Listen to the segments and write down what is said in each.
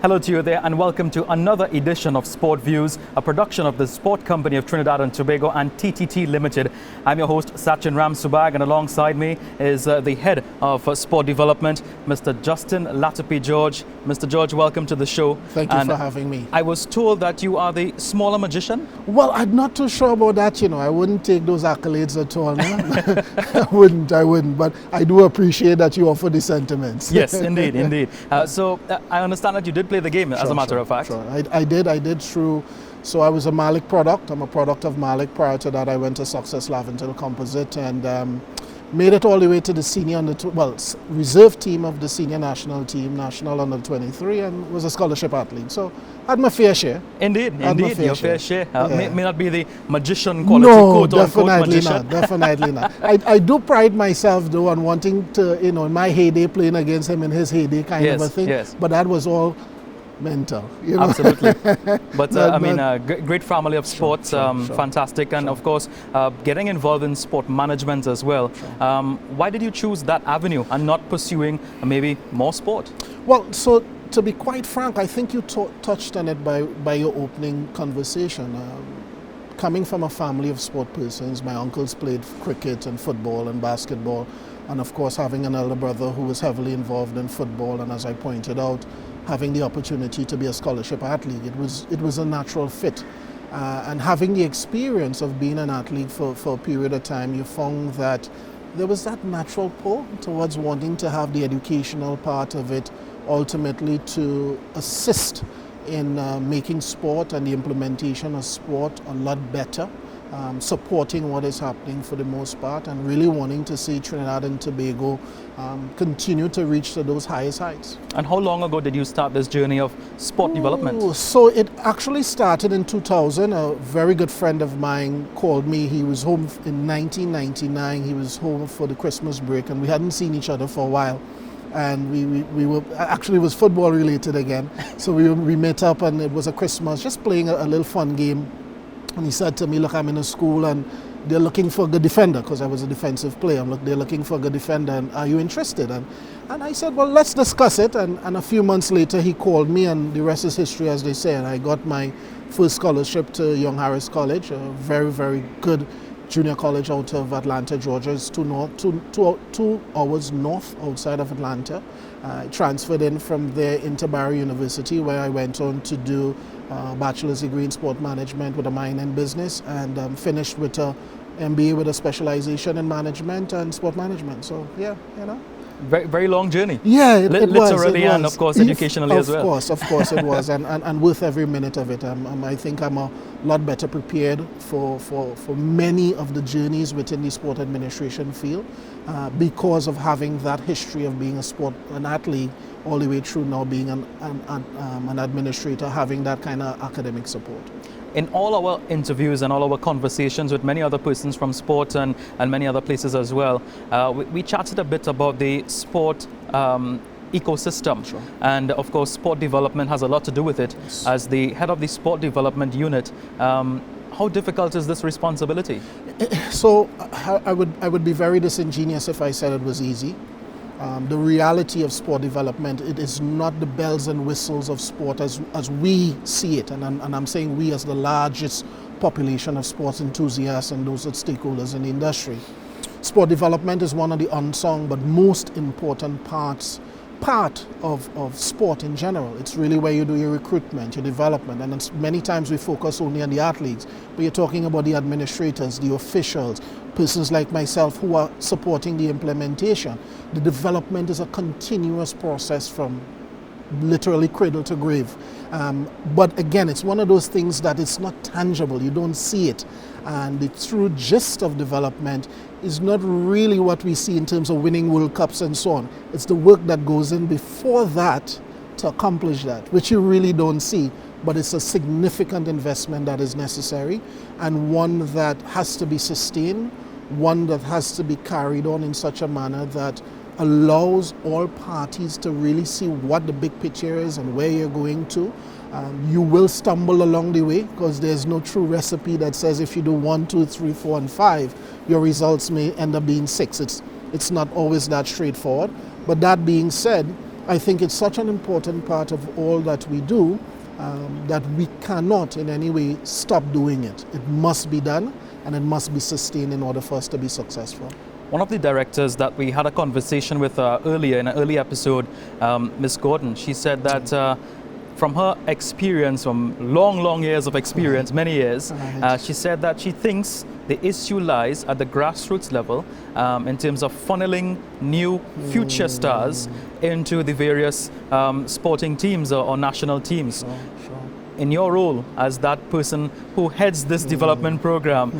Hello to you there and welcome to another edition of Sport Views, a production of the Sport Company of Trinidad and Tobago and TTT Limited. I'm your host Sachin Ramsubag, and alongside me is the head of sport development, Mr. Justin Latapy George. Mr. George, welcome to the show. Thank you for having me. I was told that you are the smaller magician. Well, I'm not too sure about that, I wouldn't take those accolades at all. No? I wouldn't, but I do appreciate that you offer the sentiments. Yes, indeed. So I understand that you did play the game, as a matter of fact. Sure. I did through. So I was a Malik product. I'm a product of Malik. Prior to that, I went to Success Laventille Composite and made it all the way to the senior reserve team of the senior national team, national under 23, and was a scholarship athlete. So I had my fair share. Indeed, your fair share. Yeah. May not be the magician quality, quote-unquote magician. No, definitely not. I do pride myself though on wanting to, in my heyday, playing against him in his heyday kind of a thing. Yes. But that was all mental, Absolutely. But great family of sports, sure. Fantastic, and of course getting involved in sport management as well. Sure. Why did you choose that avenue and not pursuing maybe more sport? Well, so to be quite frank, I think you touched on it by your opening conversation. Coming from a family of sport persons, my uncles played cricket and football and basketball, and of course having an elder brother who was heavily involved in football, and as I pointed out, having the opportunity to be a scholarship athlete, it was a natural fit. And having the experience of being an athlete for a period of time, you found that there was that natural pull towards wanting to have the educational part of it, ultimately to assist in making sport and the implementation of sport a lot better, supporting what is happening for the most part, and really wanting to see Trinidad and Tobago continue to reach to those highest heights. And how long ago did you start this journey of sport development? So it actually started in 2000. A very good friend of mine called me. He was home in 1999. He was home for the Christmas break, and we hadn't seen each other for a while. And we were, actually it was football related again. So we met up, and it was a Christmas, just playing a little fun game. And he said to me, look, I'm in a school and they're looking for a good defender, because I was a defensive player. They're looking for a good defender, and are you interested? And I said, well, let's discuss it. And a few months later, he called me, and the rest is history, as they say. And I got my first scholarship to Young Harris College, a very, very good junior college out of Atlanta, Georgia. It's 2 hours north outside of Atlanta. I transferred in from there into Barry University, where I went on to do a bachelor's degree in sport management with a minor in business, and finished with a MBA with a specialization in management and sport management. So yeah, Very, very long journey. Yeah, it was. Literally and of course educationally as well. Of course it was, and worth every minute of it. I think I'm a lot better prepared for many of the journeys within the sport administration field because of having that history of being an athlete all the way through now being an administrator, having that kind of academic support. In all our interviews and all our conversations with many other persons from sport and many other places as well, we chatted a bit about the sport ecosystem. Sure. And of course sport development has a lot to do with it. Yes. As the head of the sport development unit, how difficult is this responsibility? So I would be very disingenuous if I said it was easy. The reality of sport development, it is not the bells and whistles of sport as we see it, and I'm saying we as the largest population of sports enthusiasts and those stakeholders in the industry. Sport development is one of the unsung but most important part of sport in general. It's really where you do your recruitment, your development, and many times we focus only on the athletes, but you're talking about the administrators, the officials, persons like myself who are supporting the implementation. The development is a continuous process from literally cradle to grave. But again, it's one of those things that it's not tangible, you don't see it. And the true gist of development is not really what we see in terms of winning World Cups and so on. It's the work that goes in before that to accomplish that, which you really don't see. But it's a significant investment that is necessary, and one that has to be sustained, one that has to be carried on in such a manner that allows all parties to really see what the big picture is and where you're going to. You will stumble along the way, because there's no true recipe that says if you do 1, 2, 3, 4, and 5, your results may end up being 6. It's not always that straightforward. But that being said, I think it's such an important part of all that we do that we cannot in any way stop doing it. It must be done, and it must be sustained in order for us to be successful. One of the directors that we had a conversation with earlier, in an early episode, Ms. Gordon, she said that from her experience, from long years of experience, many years, she said that she thinks the issue lies at the grassroots level in terms of funneling new future stars into the various sporting teams or national teams. In your role as that person who heads this development program,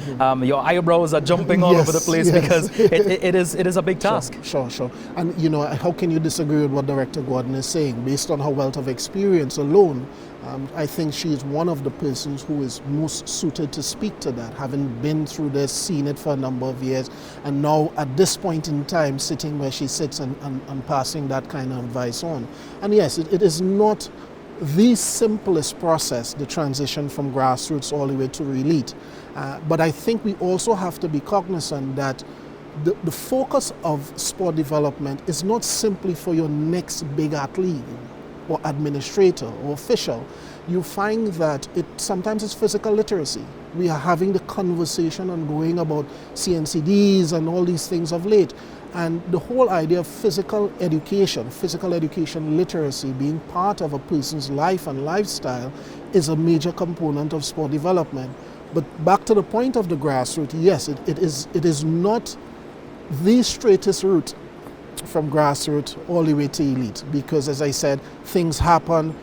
your eyebrows are jumping all over the place because it is a big task. Sure. And you know, how can you disagree with what Director Gordon is saying? Based on her wealth of experience alone, I think she is one of the persons who is most suited to speak to that, having been through this, seen it for a number of years, and now at this point in time sitting where she sits and passing that kind of advice on. And yes, it is not the simplest process, the transition from grassroots all the way to elite. But I think we also have to be cognizant that the focus of sport development is not simply for your next big athlete or administrator or official. You find that sometimes it's physical literacy. We are having the conversation ongoing about CNCDs and all these things of late. And the whole idea of physical education literacy being part of a person's life and lifestyle is a major component of sport development. But back to the point of the grassroots, yes, it is not the straightest route from grassroots all the way to elite, because as I said, things happen.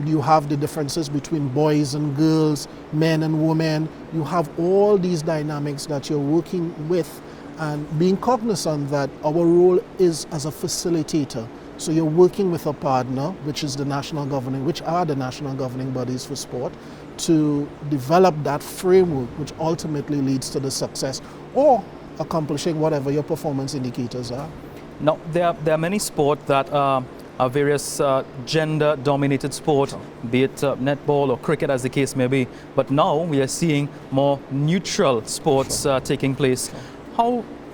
You have the differences between boys and girls, men and women. You have all these dynamics that you're working with, and being cognizant that our role is as a facilitator. So you're working with a partner, which are the national governing bodies for sport, to develop that framework which ultimately leads to the success or accomplishing whatever your performance indicators are. Now, there are many sports that are various gender-dominated sport, be it netball or cricket as the case may be, but now we are seeing more neutral sports taking place.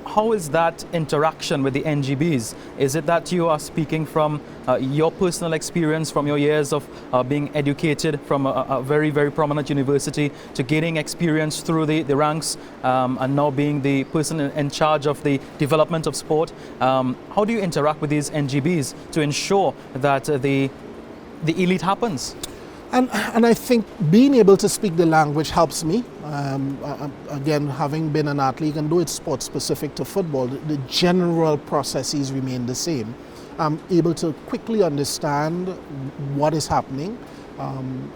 How is that interaction with the NGBs? Is it that you are speaking from your personal experience, from your years of being educated from a very prominent university, to gaining experience through the ranks and now being the person in charge of the development of sport? How do you interact with these NGBs to ensure that the elite happens? And I think being able to speak the language helps me. Again, having been an athlete, and though it's sport specific to football, the general processes remain the same. I'm able to quickly understand what is happening.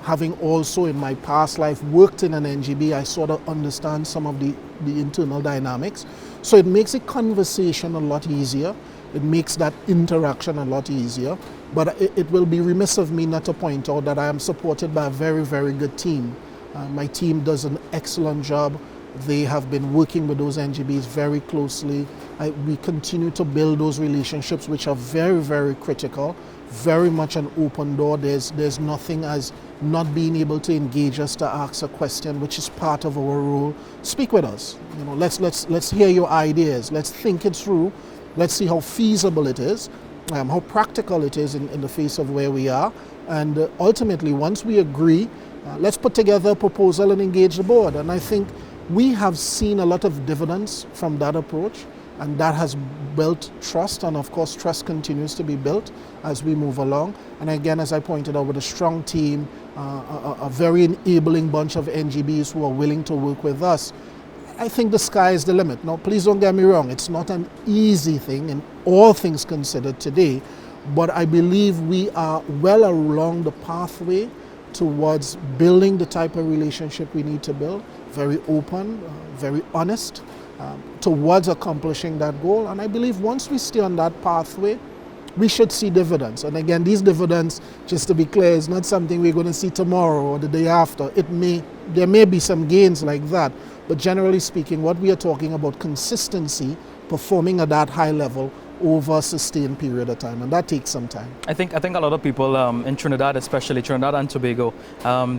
Having also in my past life worked in an NGB, I sort of understand some of the internal dynamics. So it makes a conversation a lot easier. It makes that interaction a lot easier. But it will be remiss of me not to point out that I am supported by a very good team. My team does an excellent job. They have been working with those NGBs very closely. We continue to build those relationships, which are very critical, very much an open door. There's nothing as not being able to engage us to ask a question, which is part of our role. Speak with us. You know, let's hear your ideas. Let's think it through. Let's see how feasible it is, how practical it is in the face of where we are. And ultimately, once we agree, let's put together a proposal and engage the board. And I think we have seen a lot of dividends from that approach, and that has built trust. And of course, trust continues to be built as we move along. And again, as I pointed out, with a strong team, a very enabling bunch of NGBs who are willing to work with us, I think the sky is the limit. Now, please don't get me wrong. It's not an easy thing in all things considered today, but I believe we are well along the pathway towards building the type of relationship we need to build, very open, very honest, towards accomplishing that goal. And I believe once we stay on that pathway, we should see dividends. And again, these dividends, just to be clear, is not something we're going to see tomorrow or the day after. There may be some gains like that, but generally speaking, what we are talking about, consistency, performing at that high level, over a sustained period of time, and that takes some time. I think a lot of people in Trinidad, especially Trinidad and Tobago,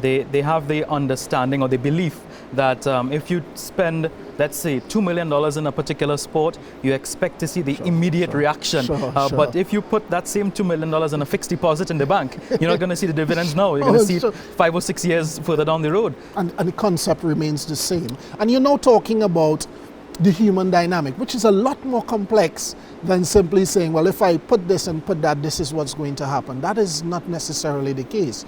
they have the understanding or the belief that if you spend, let's say, $2 million in a particular sport, you expect to see the immediate reaction. But if you put that same $2 million in a fixed deposit in the bank, you're not going to see the dividends now. You're going to see it 5 or 6 years further down the road. And the concept remains the same. And you're now talking about the human dynamic, which is a lot more complex than simply saying, well, if I put this and put that, this is what's going to happen. That is not necessarily the case.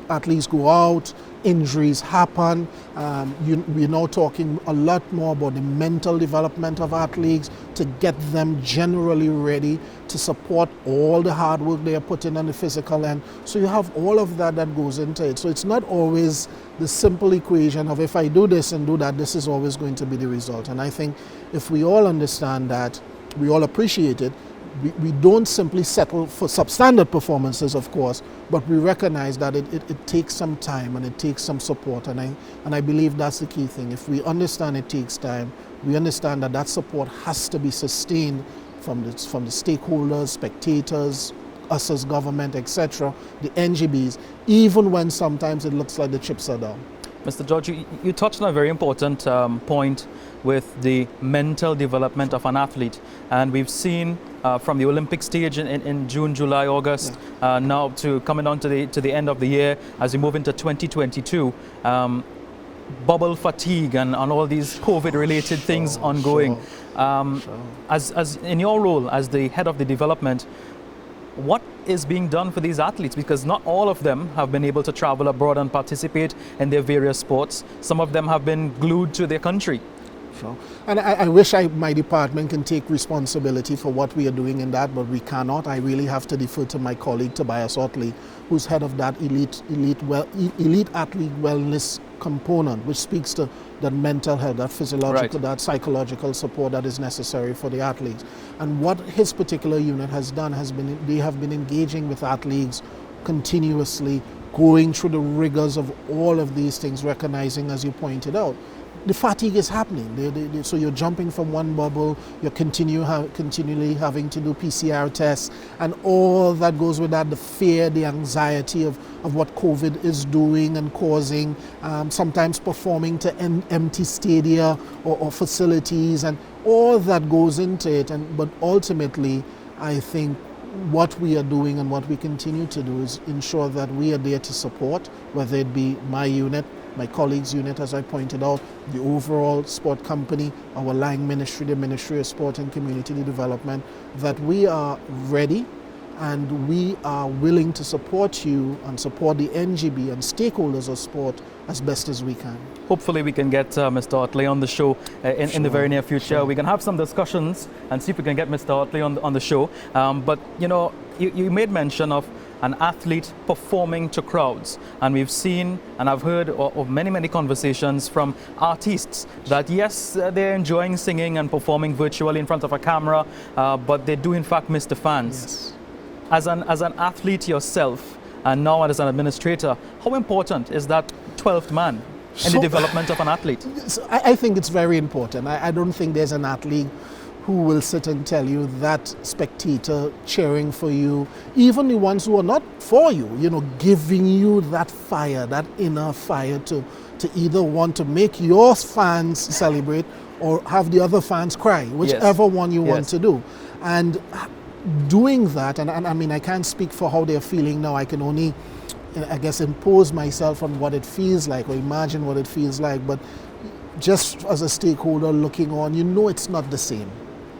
Athletes go out, injuries happen. We're now talking a lot more about the mental development of athletes to get them generally ready to support all the hard work they are putting on the physical end. So you have all of that goes into it. So it's not always the simple equation of if I do this and do that, this is always going to be the result. And I think if we all understand that, we all appreciate it, we don't simply settle for substandard performances, of course, but we recognize that it takes some time and it takes some support, and I believe that's the key thing. If we understand it takes time, we understand that support has to be sustained from the stakeholders, spectators, us as government, etc., the NGBs, even when sometimes it looks like the chips are down. Mr. George, you touched on a very important point with the mental development of an athlete, and we've seen from the Olympic stage in June, July, August, now to coming on to the end of the year as we move into 2022, bubble fatigue and all these COVID-related things ongoing. As in your role as the head of the development, what is being done for these athletes? Because not all of them have been able to travel abroad and participate in their various sports. Some of them have been glued to their country. Sure. And I wish my department can take responsibility for what we are doing in that, but we cannot. I really have to defer to my colleague Tobias Otley, who's head of that elite athlete wellness component, which speaks to that mental health, that physiological, that psychological support that is necessary for the athletes. And what his particular unit has done they have been engaging with athletes continuously, going through the rigors of all of these things, recognizing, as you pointed out, the fatigue is happening. So you're jumping from one bubble, you're continually having to do PCR tests, and all that goes with that, the fear, the anxiety of what COVID is doing and causing, sometimes performing to empty stadia or facilities, and all that goes into it. But ultimately, I think what we are doing and what we continue to do is ensure that we are there to support, whether it be my unit, my colleagues' unit, as I pointed out, the overall sport company, our line ministry, the Ministry of Sport and Community Development, that we are ready and we are willing to support you and support the NGB and stakeholders of sport as best as we can. Hopefully we can get Mr. Otley on the show in the very near future. We can have some discussions and see if we can get Mr. Otley on the show. But you know, you made mention of an athlete performing to crowds, and we've seen and I've heard of many conversations from artists that yes, they're enjoying singing and performing virtually in front of a camera, but they do in fact miss the fans. Yes. As an athlete yourself, and now as an administrator, how important is that 12th man in the development of an athlete? I think it's very important. I don't think there's an athlete who will sit and tell you that spectator cheering for you, even the ones who are not for you, giving you that fire, that inner fire to either want to make your fans celebrate or have the other fans cry, whichever one you want to do. And doing that, and I mean, I can't speak for how they're feeling now. I can only, I guess, impose myself on what it feels like or imagine what it feels like. But just as a stakeholder looking on, it's not the same.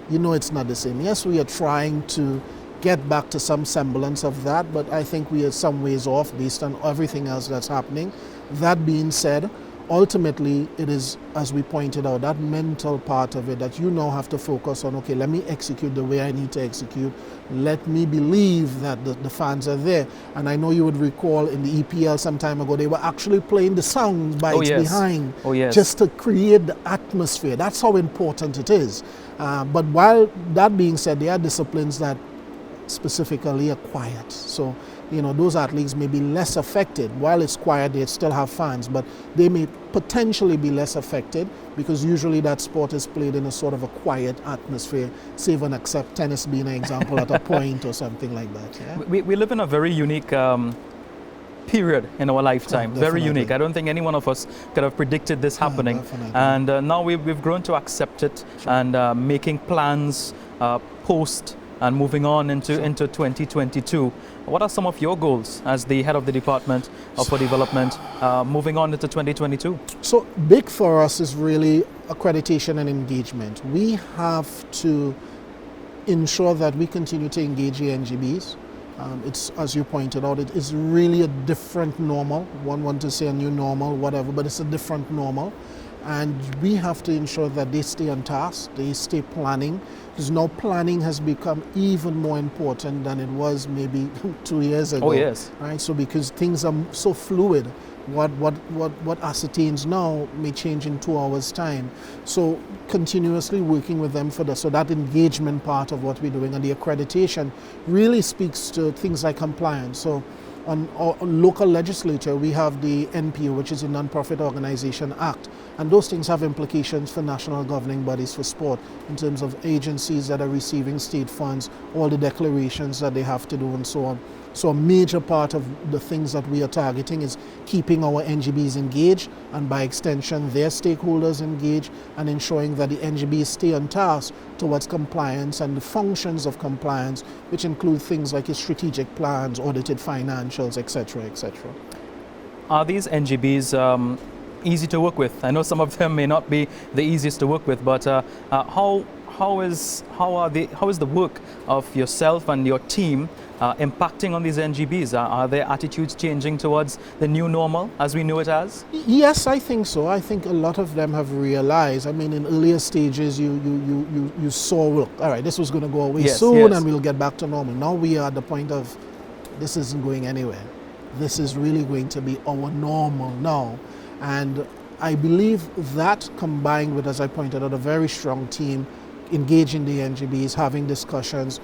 It's not the same. Yes, we are trying to get back to some semblance of that, but I think we are some ways off based on everything else that's happening. That being said, ultimately it is, as we pointed out, that mental part of it that you now have to focus on. Okay, let me execute the way I need to execute. Let me believe that the fans are there. And I know you would recall in the EPL some time ago, they were actually playing the sound bites behind just to create the atmosphere. That's how important it is. But while that being said, there are disciplines that specifically are quiet. So those athletes may be less affected. While it's quiet, they still have fans, but they may potentially be less affected because usually that sport is played in a sort of a quiet atmosphere, save and except tennis being an example at a point or something like that. Yeah? We live in a very unique period in our lifetime, very unique. I don't think any one of us could have predicted this happening. And now we've grown to accept it and making plans post and moving on into 2022. What are some of your goals as the head of the Department for Development moving on into 2022? So big for us is really accreditation and engagement. We have to ensure that we continue to engage the NGBs. It's, as you pointed out, it is really a different normal. One want to say a new normal, whatever, but it's a different normal. And we have to ensure that they stay on task, they stay planning, because now planning has become even more important than it was maybe 2 years ago. Oh yes. Right? So because things are so fluid, what ascertains now may change in 2 hours' time. So continuously working with them for so that engagement part of what we're doing, and the accreditation really speaks to things like compliance. So on our local legislature, we have the NPO, which is the Non-Profit Organization Act, and those things have implications for national governing bodies for sport in terms of agencies that are receiving state funds, all the declarations that they have to do and so on. So a major part of the things that we are targeting is keeping our NGBs engaged, and by extension their stakeholders engaged, and ensuring that the NGBs stay on task towards compliance and the functions of compliance, which include things like strategic plans, audited financials, etc., etc. Are these NGBs easy to work with? I know some of them may not be the easiest to work with, but how is the work of yourself and your team impacting on these NGBs? Are their attitudes changing towards the new normal as we knew it as? Yes, I think so. I think a lot of them have realized. I mean, in earlier stages, you saw, look, all right, this was going to go away soon, and we'll get back to normal. Now we are at the point of, this isn't going anywhere. This is really going to be our normal now. And I believe that, combined with, as I pointed out, a very strong team engaging the NGBs, having discussions,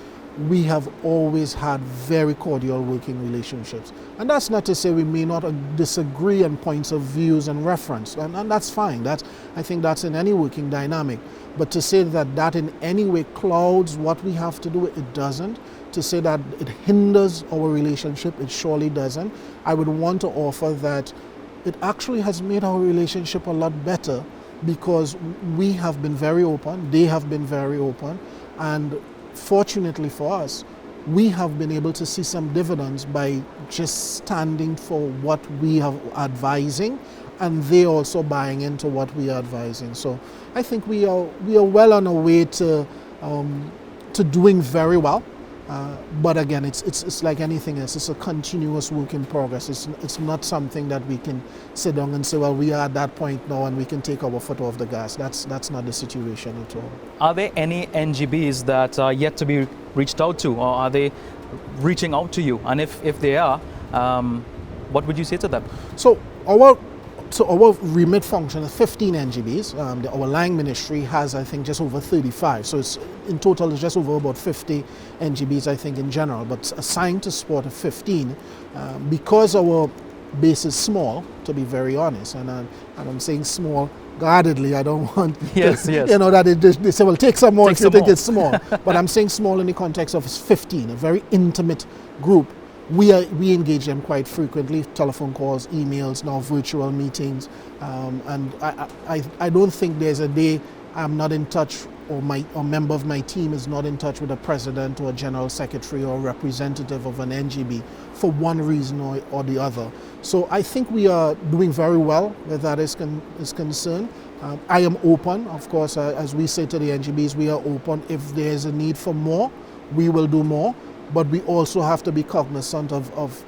we have always had very cordial working relationships. And that's not to say we may not disagree on points of views and reference, and that's fine. I think that's in any working dynamic. But to say that in any way clouds what we have to do, it doesn't. To say that it hinders our relationship, it surely doesn't. I would want to offer that it actually has made our relationship a lot better, because we have been very open, they have been very open, and fortunately for us, we have been able to see some dividends by just standing for what we are advising, and they also buying into what we are advising. So I think we are well on our way to doing very well. But again, it's like anything else. It's a continuous work in progress. It's not something that we can sit down and say, well, we are at that point now and we can take our foot off the gas. That's not the situation at all. Are there any NGBs that are yet to be reached out to, or are they reaching out to you? And if they are, what would you say to them? So our remit function is 15 NGBs. Our line ministry has, I think, just over 35. So it's in total it's just over about 50 NGBs, I think, in general. But assigned to Sportt are 15, because our base is small, to be very honest. And I'm saying small guardedly. I don't want yes. that they say, well, take some more if you think it's small. But I'm saying small in the context of 15, a very intimate group. We engage them quite frequently, telephone calls, emails, now virtual meetings, and I don't think there's a day I'm not in touch, or a member of my team is not in touch with a president or a general secretary or a representative of an NGB for one reason or the other. So I think we are doing very well where that is concerned. I am open, of course, as we say to the NGBs, we are open. If there's a need for more, we will do more. But we also have to be cognizant of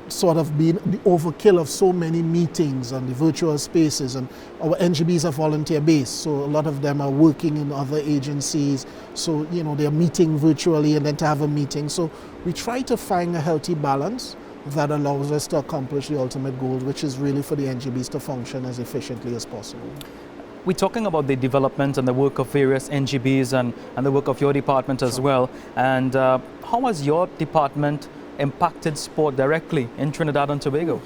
sort of being the overkill of so many meetings and the virtual spaces. And our NGBs are volunteer based, so a lot of them are working in other agencies. So, they're meeting virtually and then to have a meeting. So we try to find a healthy balance that allows us to accomplish the ultimate goal, which is really for the NGBs to function as efficiently as possible. We're talking about the development and the work of various NGBs and the work of your department as well. And how has your department impacted sport directly in Trinidad and Tobago?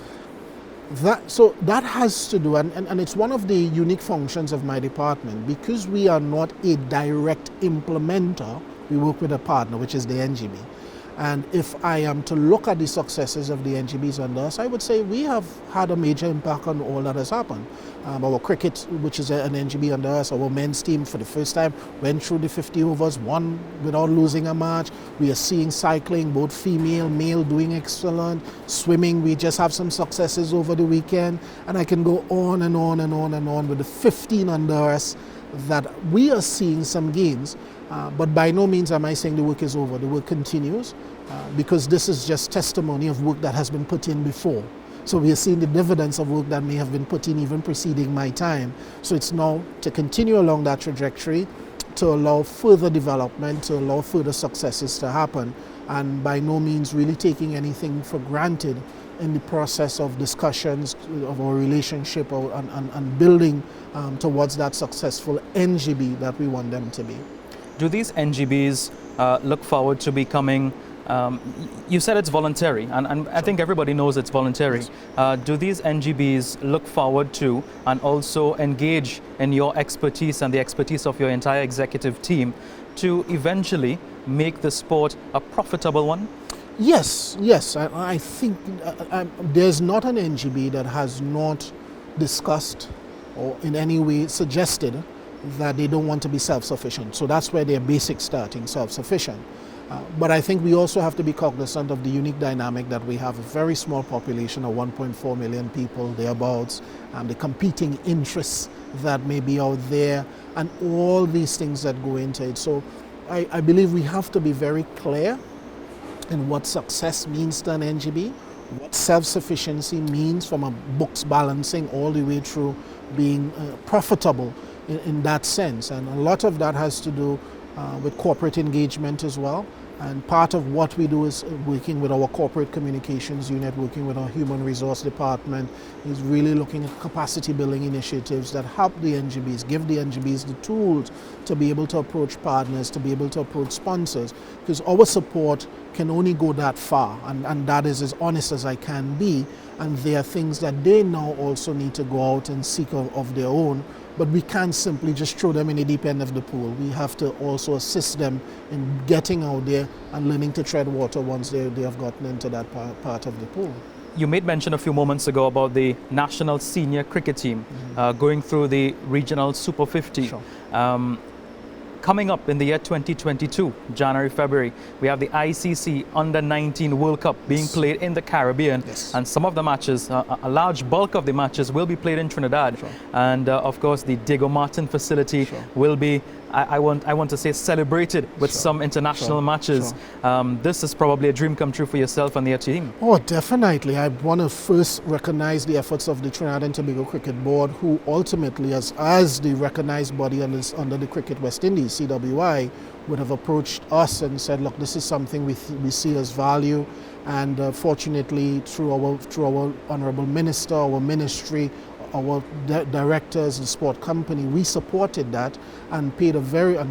That has to do, and it's one of the unique functions of my department. Because we are not a direct implementer, we work with a partner, which is the NGB. And if I am to look at the successes of the NGBs under us, I would say we have had a major impact on all that has happened. Our cricket, which is an NGB under us, our men's team for the first time went through the 50 overs, won without losing a match. We are seeing cycling, both female, male, doing excellent. Swimming, we just have some successes over the weekend. And I can go on and on and on and on with the 15 under us that we are seeing some gains. But by no means am I saying the work is over. The work continues because this is just testimony of work that has been put in before. So we are seeing the dividends of work that may have been put in even preceding my time. So it's now to continue along that trajectory, to allow further development, to allow further successes to happen, and by no means really taking anything for granted in the process of discussions of our relationship and building towards that successful NGB that we want them to be. Do these NGBs look forward to becoming, you said it's voluntary, and I think everybody knows it's voluntary. Yes. Do these NGBs look forward to and also engage in your expertise and the expertise of your entire executive team to eventually make the sport a profitable one? Yes. I think there's not an NGB that has not discussed or in any way suggested that they don't want to be self-sufficient. So that's where their basic starting, self-sufficient. But I think we also have to be cognizant of the unique dynamic that we have a very small population of 1.4 million people, thereabouts, and the competing interests that may be out there, and all these things that go into it. So I believe we have to be very clear in what success means to an NGB, what self-sufficiency means from a books balancing all the way through being profitable in that sense. And a lot of that has to do with corporate engagement as well. And part of what we do is working with our corporate communications unit, working with our human resource department, is really looking at capacity building initiatives that help the NGBs, give the NGBs the tools to be able to approach partners, to be able to approach sponsors, because our support can only go that far, and that is as honest as I can be. And there are things that they now also need to go out and seek of their own. But we can't simply just throw them in the deep end of the pool. We have to also assist them in getting out there and learning to tread water once they have gotten into that part of the pool. You made mention a few moments ago about the national senior cricket team going through the regional Super 50. Sure. Coming up in the year 2022, January, February, we have the ICC Under-19 World Cup being played in the Caribbean. Yes. And some of the matches, a large bulk of the matches will be played in Trinidad. Sure. And of course, the Diego Martin facility will be, I want to say, celebrated with some international matches. This is probably a dream come true for yourself and your team. Oh, definitely. I want to first recognize the efforts of the Trinidad and Tobago Cricket Board, who ultimately, as the recognized body under the Cricket West Indies, CWI, would have approached us and said, look, this is something we see as value. And fortunately, through our honorable minister, our ministry, our directors and sport company, we supported that and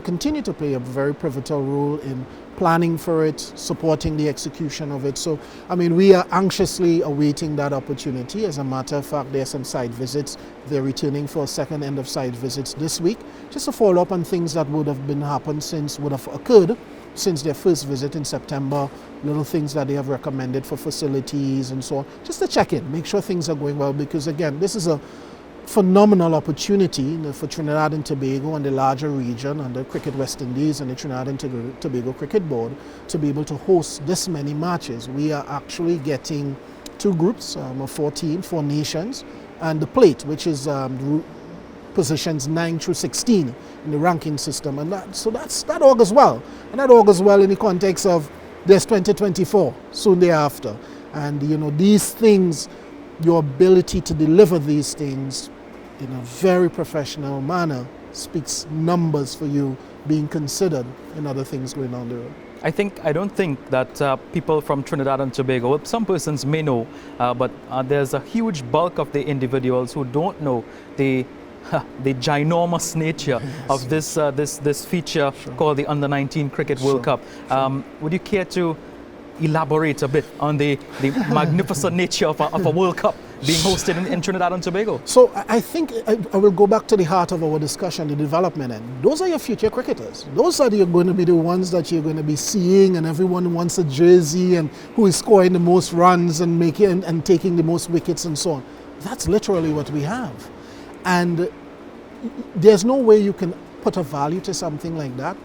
continue to play a very pivotal role in planning for it, supporting the execution of it. So, I mean, we are anxiously awaiting that opportunity. As a matter of fact, there are some site visits. They're returning for a second end of site visits this week, just to follow up on things that would have occurred since their first visit in September, little things that they have recommended for facilities and so on, just to check in, make sure things are going well, because again, this is a phenomenal opportunity for Trinidad and Tobago and the larger region and the Cricket West Indies and the Trinidad and Tobago Cricket Board to be able to host this many matches. We are actually getting two groups of 4 nations, and the plate, which is positions 9 through 16 in the ranking system, and that augurs well, and that augurs well in the context of there's 2024 soon thereafter, and these things, your ability to deliver these things in a very professional manner speaks numbers for you being considered in other things going on there. I don't think that people from Trinidad and Tobago, well, some persons may know, but there's a huge bulk of the individuals who don't know the ginormous nature of this feature called the Under-19 Cricket World Cup. Would you care to elaborate a bit on the magnificent nature of a World Cup being hosted in Trinidad and Tobago? So I think I will go back to the heart of our discussion, the development end. Those are your future cricketers. Those are going to be the ones that you're going to be seeing, and everyone wants a jersey, and who is scoring the most runs and making and taking the most wickets and so on. That's literally what we have. And there's no way you can put a value to something like that.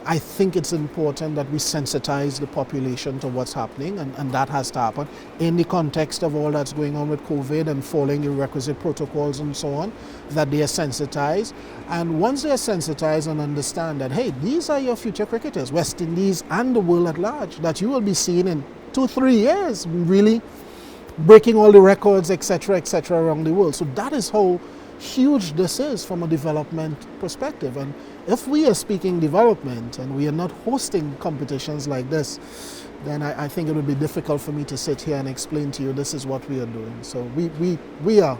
I think it's important that we sensitize the population to what's happening, and that has to happen in the context of all that's going on with COVID and following the requisite protocols and so on, that they are sensitized. And once they are sensitized and understand that, hey, these are your future cricketers, West Indies and the world at large, that you will be seeing in 2-3 years, really breaking all the records, etc., around the world. So that is how huge this is from a development perspective. And if we are speaking development and we are not hosting competitions like this, then I think it would be difficult for me to sit here and explain to you this is what we are doing. So we are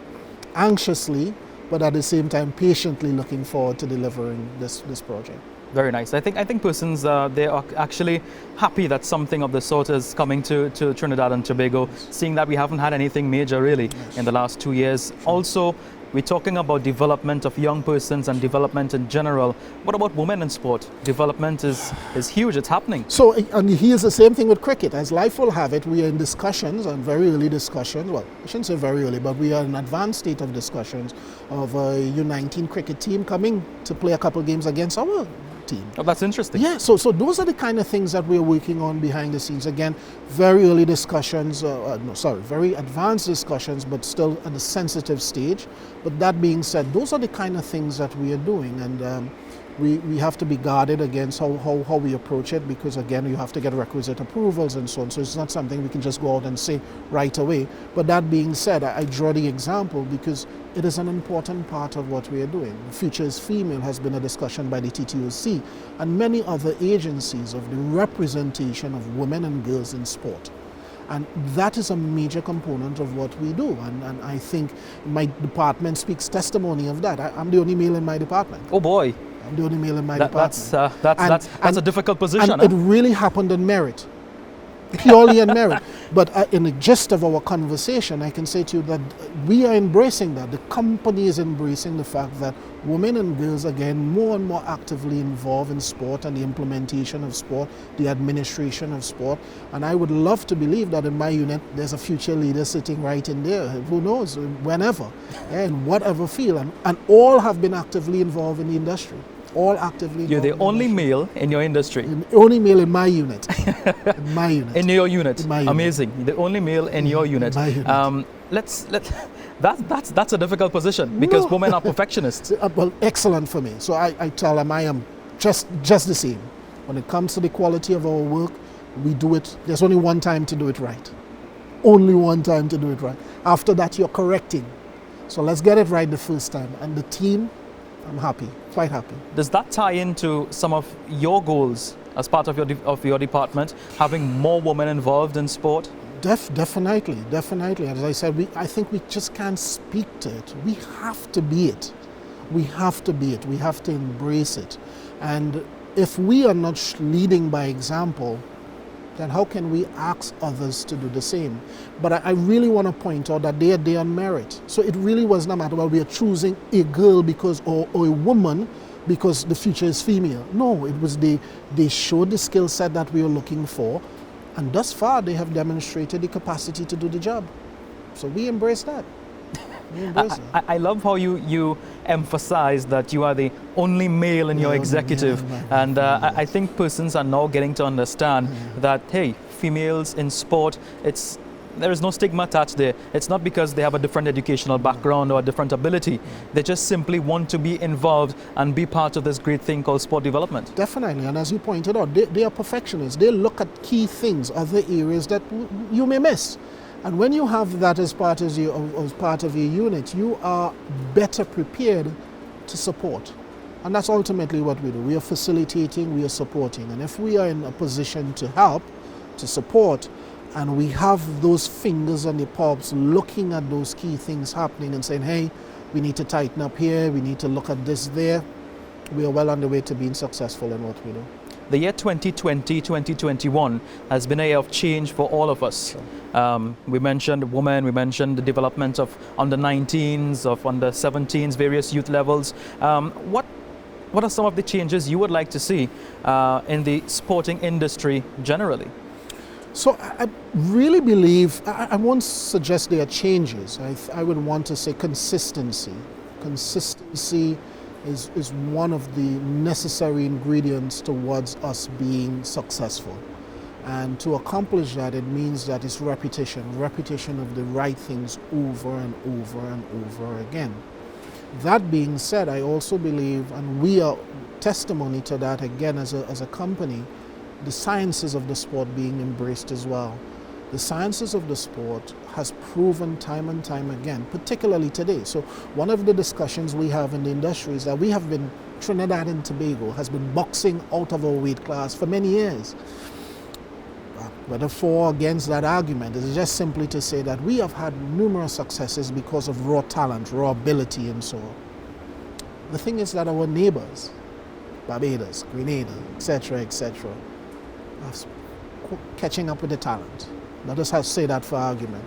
anxiously, but at the same time patiently looking forward to delivering this project. Very nice. I think persons, they are actually happy that something of the sort is coming to Trinidad and Tobago, seeing that we haven't had anything major really in the last 2 years. Also, we're talking about development of young persons and development in general. What about women in sport? Development is huge, it's happening. So, and here's the same thing with cricket. As life will have it, we are in discussions, and very early discussions, well, I shouldn't say very early, but we are in advanced state of discussions of a U19 cricket team coming to play a couple games against our team. Oh, that's interesting. Yeah, so those are the kind of things that we're working on behind the scenes. Again, very early discussions, very advanced discussions, but still at a sensitive stage. But that being said, those are the kind of things that we are doing, and we have to be guarded against how we approach it, because again, you have to get requisite approvals and so on. So it's not something we can just go out and say right away. But that being said, I draw the example because it is an important part of what we are doing. Future is Female has been a discussion by the TTOC and many other agencies of the representation of women and girls in sport. And that is a major component of what we do. And I think my department speaks testimony of that. I'm the only male in my department. Oh boy. I'm the only male in my department. That's a difficult position. And it really happened on merit. Purely on merit. But in the gist of our conversation, I can say to you that we are embracing that. The company is embracing the fact that women and girls are getting more and more actively involved in sport and the implementation of sport, the administration of sport. And I would love to believe that in my unit, there's a future leader sitting right in there. Who knows, whenever, in whatever field. And all have been actively involved in the industry. All actively involved. You're the only male in your industry. The only male in my unit. In my unit. In your unit. In my unit. Amazing. The only male in your unit. My unit. That's a difficult position because women are perfectionists. Well, excellent for me. So I tell them I am just the same. When it comes to the quality of our work, we do it. There's only one time to do it right. Only one time to do it right. After that, you're correcting. So let's get it right the first time. And the team, I'm happy, quite happy. Does that tie into some of your goals as part of your department, having more women involved in sport? Definitely. As I said, I think we just can't speak to it. We have to be it. We have to be it. We have to embrace it. And if we are not leading by example, then how can we ask others to do the same? But I really want to point out that they are there on merit. So it really was not matter, well, we are choosing a girl because, or a woman because the future is female. No, it was they showed the skill set that we were looking for, and thus far they have demonstrated the capacity to do the job. So we embrace that. I love how you emphasize that you are the only male in your executive, and I think persons are now getting to understand that, hey, females in sport, there is no stigma attached there. It's not because they have a different educational background or a different ability. They just simply want to be involved and be part of this great thing called sport development. Definitely, and as you pointed out, they are perfectionists. They look at key things, other areas that you may miss. And when you have that as part of your unit, you are better prepared to support. And that's ultimately what we do. We are facilitating, we are supporting. And if we are in a position to help, to support, and we have those fingers on the pulse looking at those key things happening and saying, hey, we need to tighten up here, we need to look at this there, we are well on the way to being successful in what we do. the year 2020, 2021 has been a year of change for all of us. Sure. We mentioned women, we mentioned the development of under 19s, of under 17s, various youth levels. What are some of the changes you would like to see in the sporting industry generally? So I really believe, I won't suggest there are changes. I would want to say consistency. Consistency is one of the necessary ingredients towards us being successful. And to accomplish that, it means that it's repetition of the right things over and over and over again. That being said, I also believe, and we are testimony to that again as a company, the sciences of the sport being embraced as well. The sciences of the sport has proven time and time again, particularly today. So one of the discussions we have in the industry is that we have been, Trinidad and Tobago has been boxing out of our weight class for many years. Whether for or against that argument is just simply to say that we have had numerous successes because of raw talent, raw ability and so on. The thing is that our neighbors, Barbados, Grenada, etc., are catching up with the talent. Let us say that for argument.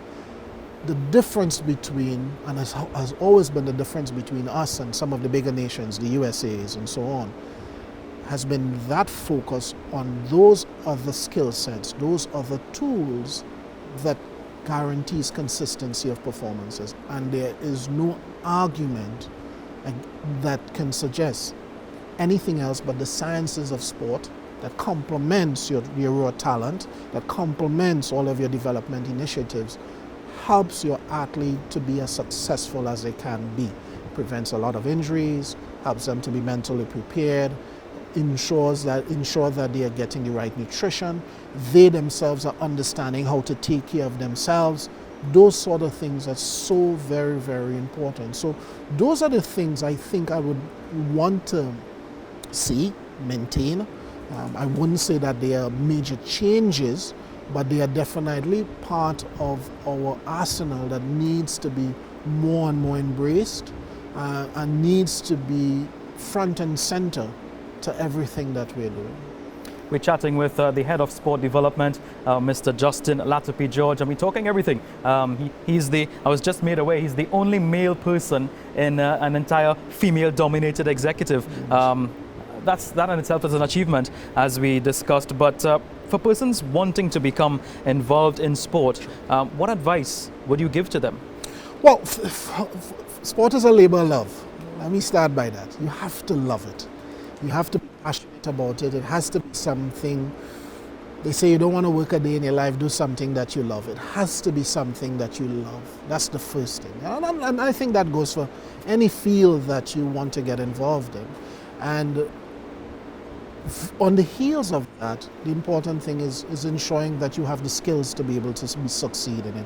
The difference between, and has always been the difference between us and some of the bigger nations, the USAs and so on, has been that focus on those other skill sets, those other tools that guarantees consistency of performances. And there is no argument that can suggest anything else but the sciences of sport that complements your raw talent, that complements all of your development initiatives, helps your athlete to be as successful as they can be. Prevents a lot of injuries, helps them to be mentally prepared, ensure that they are getting the right nutrition, they themselves are understanding how to take care of themselves. Those sort of things are so very, very important. So those are the things I think I would want to see, maintain. I wouldn't say that they are major changes, but they are definitely part of our arsenal that needs to be more and more embraced and needs to be front and center to everything that we're doing. We're chatting with the head of sport development, Mr. Justin Latapy George, and we're talking everything. I was just made aware, he's the only male person in an entire female-dominated executive. That in itself is an achievement, as we discussed. But for persons wanting to become involved in sport, what advice would you give to them? Well, sport is a labor of love. Let me start by that. You have to love it. You have to be passionate about it. It has to be something. They say you don't want to work a day in your life, do something that you love. It has to be something that you love. That's the first thing. And I think that goes for any field that you want to get involved in. And on the heels of that, the important thing is ensuring that you have the skills to be able to succeed in it.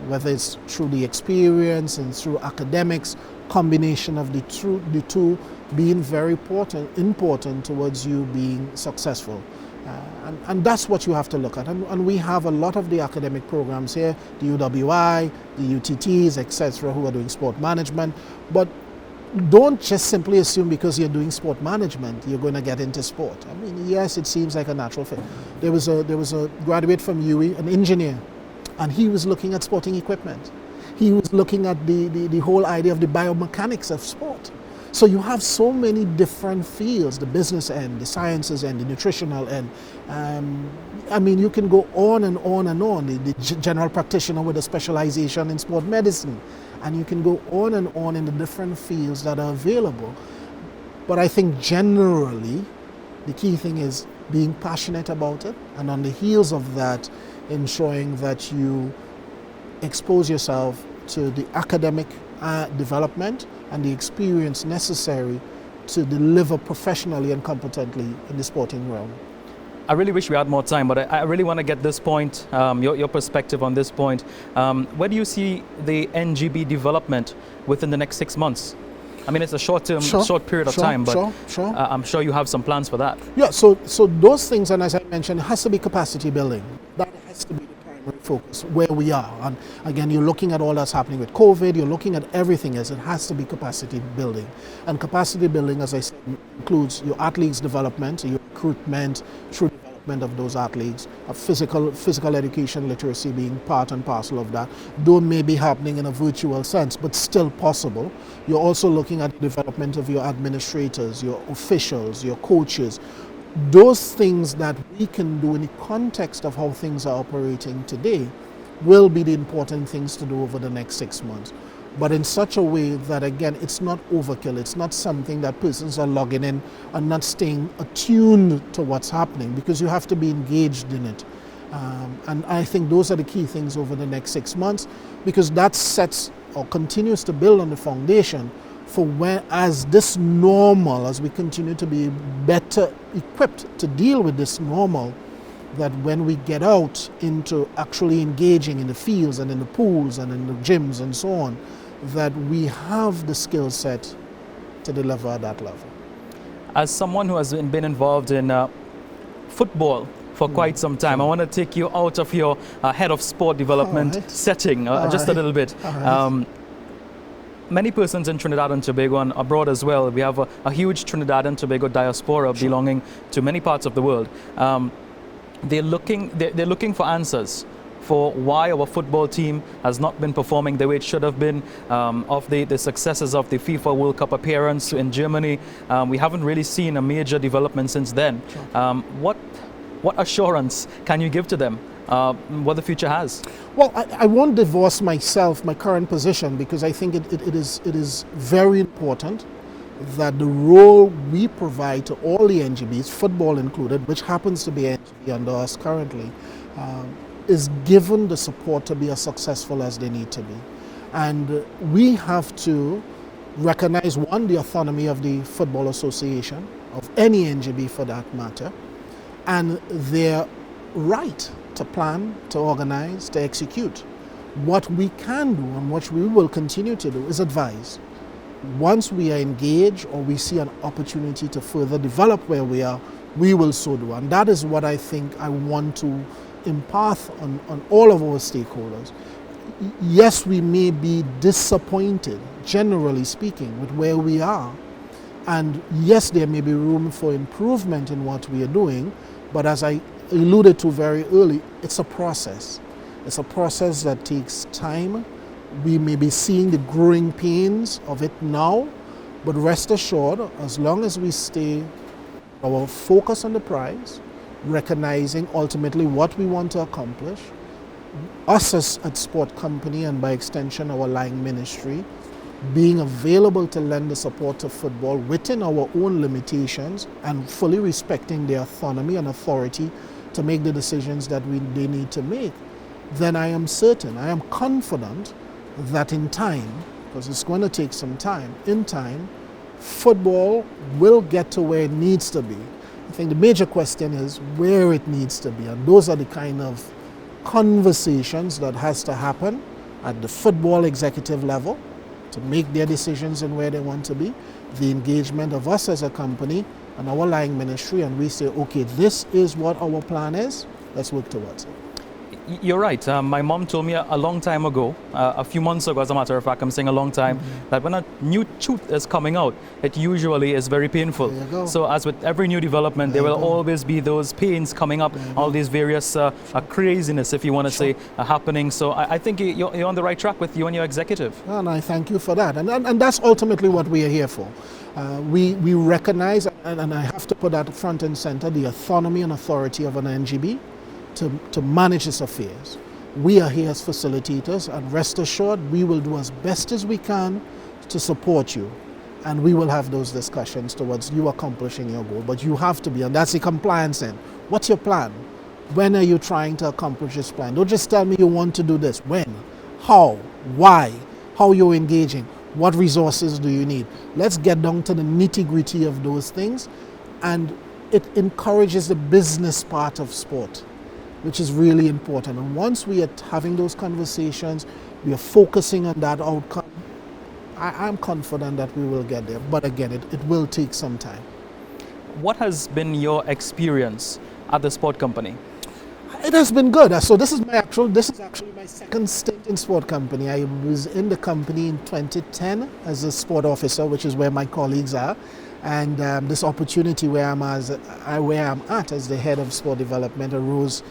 Whether it's through the experience and through academics, combination of the two being very important towards you being successful. And that's what you have to look at. And we have a lot of the academic programs here, the UWI, the UTTs, etc., who are doing sport management. But don't just simply assume because you're doing sport management, you're going to get into sport. I mean, yes, it seems like a natural fit. There was a graduate from UWI, an engineer, and he was looking at sporting equipment. He was looking at the whole idea of the biomechanics of sport. So you have so many different fields, the business end, the sciences end, the nutritional end. I mean, you can go on and on and on. The general practitioner with a specialization in sport medicine. And you can go on and on in the different fields that are available. But I think generally, the key thing is being passionate about it. And on the heels of that, ensuring that you expose yourself to the academic development and the experience necessary to deliver professionally and competently in the sporting realm. I really wish we had more time, but I really want to get this point, your perspective on this point. Where do you see the NGB development within the next 6 months? I mean, it's a short period of time, but I'm sure you have some plans for that. Yeah, so those things, and as I mentioned, it has to be capacity building. That has to be the primary focus where we are. And again, you're looking at all that's happening with COVID, you're looking at everything else. It has to be capacity building. And capacity building, as I said, includes your athletes' development, your recruitment, through development of those athletes, physical education, literacy being part and parcel of that, though may be happening in a virtual sense, but still possible. You're also looking at the development of your administrators, your officials, your coaches, those things that we can do in the context of how things are operating today will be the important things to do over the next 6 months. But in such a way that, again, it's not overkill. It's not something that persons are logging in and not staying attuned to what's happening, because you have to be engaged in it. And I think those are the key things over the next 6 months, because that sets or continues to build on the foundation for when, as this normal, as we continue to be better equipped to deal with this normal, that when we get out into actually engaging in the fields and in the pools and in the gyms and so on, that we have the skill set to deliver at that level. As someone who has been involved in football for quite some time, I want to take you out of your head of sport development setting just a little bit. Many persons in Trinidad and Tobago and abroad as well, we have a huge Trinidad and Tobago diaspora belonging to many parts of the world. They're looking for answers for why our football team has not been performing the way it should have been, of the successes of the FIFA World Cup appearance in Germany. We haven't really seen a major development since then. What assurance can you give to them what the future has? Well, I won't divorce myself, my current position, because I think it is very important that the role we provide to all the NGBs, football included, which happens to be NGB under us currently, is given the support to be as successful as they need to be. And we have to recognize, one, the autonomy of the Football Association, of any NGB for that matter, and their right to plan, to organize, to execute. What we can do and what we will continue to do is advise. Once we are engaged or we see an opportunity to further develop where we are, we will so do. And that is what I think I want to impart on all of our stakeholders. Yes, we may be disappointed, generally speaking, with where we are. And yes, there may be room for improvement in what we are doing, but as I alluded to very early, it's a process. It's a process that takes time. We may be seeing the growing pains of it now, but rest assured, as long as we stay our focus on the prize, recognizing ultimately what we want to accomplish, us as at Sportt Company and by extension our line ministry, being available to lend the support to football within our own limitations and fully respecting their autonomy and authority to make the decisions that they need to make, then I am certain, I am confident that in time, because it's going to take some time, in time, football will get to where it needs to be. I think the major question is where it needs to be, and those are the kind of conversations that has to happen at the football executive level to make their decisions and where they want to be, the engagement of us as a company and our line ministry, and we say, okay, this is what our plan is, let's work towards it. You're right. My mom told me a long time ago, a few months ago, as a matter of fact, I'm saying a long time, that when a new tooth is coming out, it usually is very painful. There you go. So as with every new development, there will always be those pains coming up, all these various craziness, if you want to say, happening. So I think you're on the right track with you and your executive. And I thank you for that. And that's ultimately what we are here for. We recognize, and I have to put that front and center, the autonomy and authority of an NGB to manage its affairs. We are here as facilitators, and rest assured we will do as best as we can to support you, and we will have those discussions towards you accomplishing your goal. But you have to be, and that's the compliance end. What's your plan? When are you trying to accomplish this plan? Don't just tell me you want to do this. When? How? Why? How you're engaging? What resources do you need? Let's get down to the nitty-gritty of those things, and it encourages the business part of sport, which is really important. And once we are having those conversations, we are focusing on that outcome, I'm confident that we will get there. But again, it will take some time. What has been your experience at the Sportt Company? It has been good. So this is actually my second stint in Sport company. I was in the company in 2010 as a sport officer, which is where my colleagues are. And this opportunity where I'm at as the head of sport development arose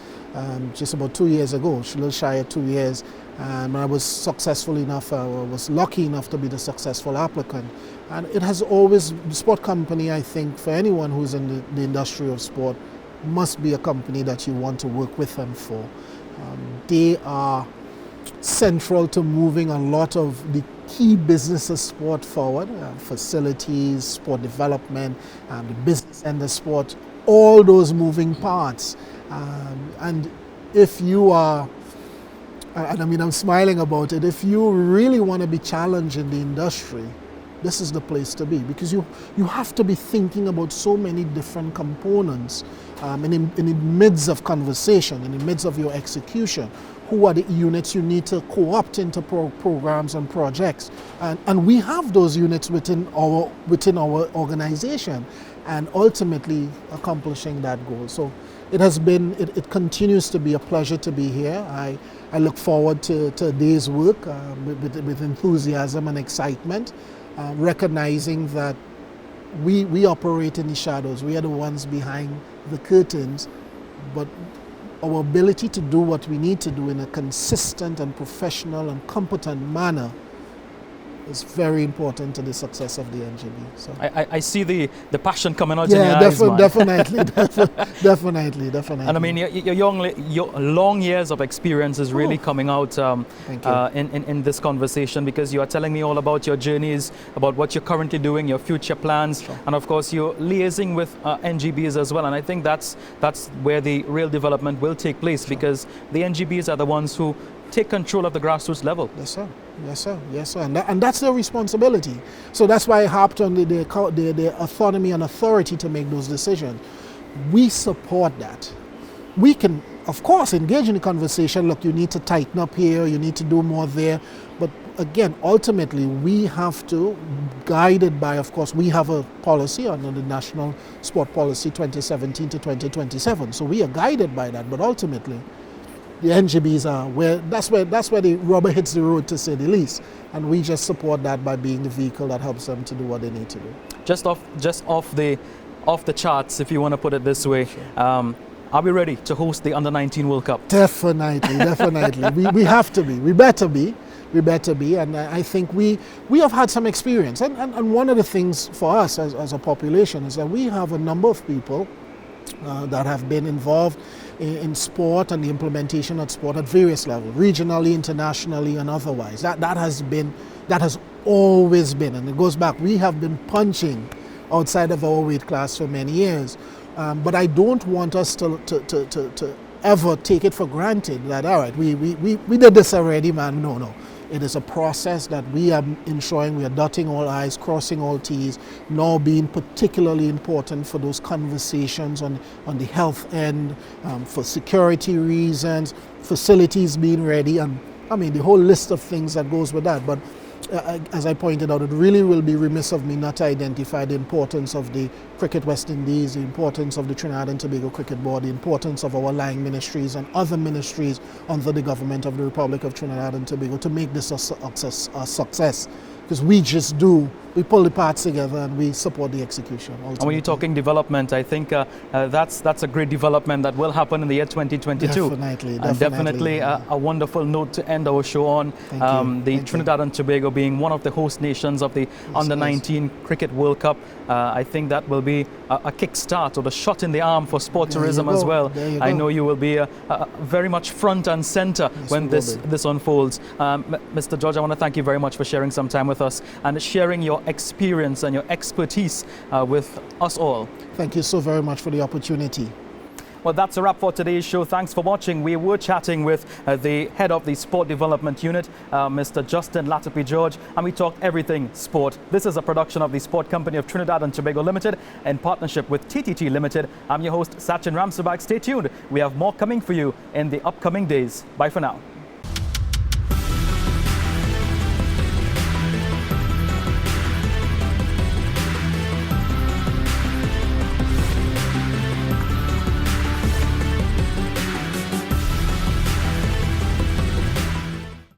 just about 2 years ago, a little shy of 2 years. I was successful enough, I was lucky enough to be the successful applicant. And it has always, the sport company, I think, for anyone who's in the industry of sport, must be a company that you want to work with and for. They are central to moving a lot of the key business of sport forward, facilities, sport development, the business end of sport, all those moving parts. And if you are, and I mean I'm smiling about it, if you really want to be challenged in the industry, this is the place to be, because you have to be thinking about so many different components in the midst of conversation, in the midst of your execution. Who are the units you need to co-opt into programs and projects? And we have those units within our organization, and ultimately accomplishing that goal. So it continues to be a pleasure to be here. I look forward to a day's work with enthusiasm and excitement. Recognizing that we operate in the shadows. We are the ones behind the curtains, but our ability to do what we need to do in a consistent and professional and competent manner is very important to the success of the NGB. So I see the passion coming out in your eyes, man. Definitely. And I mean, your long years of experience is really coming out in this conversation, because you are telling me all about your journeys, about what you're currently doing, your future plans, and of course you're liaising with NGBs as well. And I think that's where the real development will take place, because the NGBs are the ones who take control of the grassroots level. Yes, sir. And that's their responsibility. So that's why I harped on the autonomy and authority to make those decisions. We support that. We can, of course, engage in the conversation. Look, you need to tighten up here, you need to do more there. But again, ultimately, we have to, guided by, of course, we have a policy under the National Sport Policy 2017 to 2027. So we are guided by that. But ultimately, the NGBs are that's where the rubber hits the road, to say the least, and we just support that by being the vehicle that helps them to do what they need to do. Just off the charts, if you want to put it this way. Sure. Are we ready to host the Under-19 World Cup? Definitely. we have to be. We better be. And I think we have had some experience. And one of the things for us as a population is that we have a number of people that have been involved in sport and the implementation of sport at various levels, regionally, internationally, and otherwise. That has always been, and it goes back. We have been punching outside of our weight class for many years, but I don't want us to ever take it for granted that, all right, we did this already, man. No. It is a process that we are ensuring we are dotting all I's, crossing all T's, now being particularly important for those conversations on the health end, for security reasons, facilities being ready, and I mean the whole list of things that goes with that. But as I pointed out, it really will be remiss of me not to identify the importance of the Cricket West Indies, the importance of the Trinidad and Tobago Cricket Board, the importance of our lying ministries and other ministries under the government of the Republic of Trinidad and Tobago to make this a success. Because we pull the parts together and we support the execution. Ultimately. And when you're talking development, I think that's a great development that will happen in the year 2022. Definitely. A wonderful note to end our show on. Trinidad and Tobago being one of the host nations of the Under-19 Cricket World Cup. I think that will be a kickstart or the shot in the arm for sport tourism as well. I know you will be very much front and center when this unfolds. Mr. George, I want to thank you very much for sharing some time with us and sharing your experience and your expertise with us all. Thank you so very much for the opportunity. Well, that's a wrap for today's show. Thanks for watching. We were chatting with the head of the Sport Development Unit, Mr. Justin Latapy George, and we talked everything sport. This is a production of the Sport Company of Trinidad and Tobago Limited in partnership with TTT Limited. I'm your host, Sachin Ramsabag. Stay tuned. We have more coming for you in the upcoming days. Bye for now.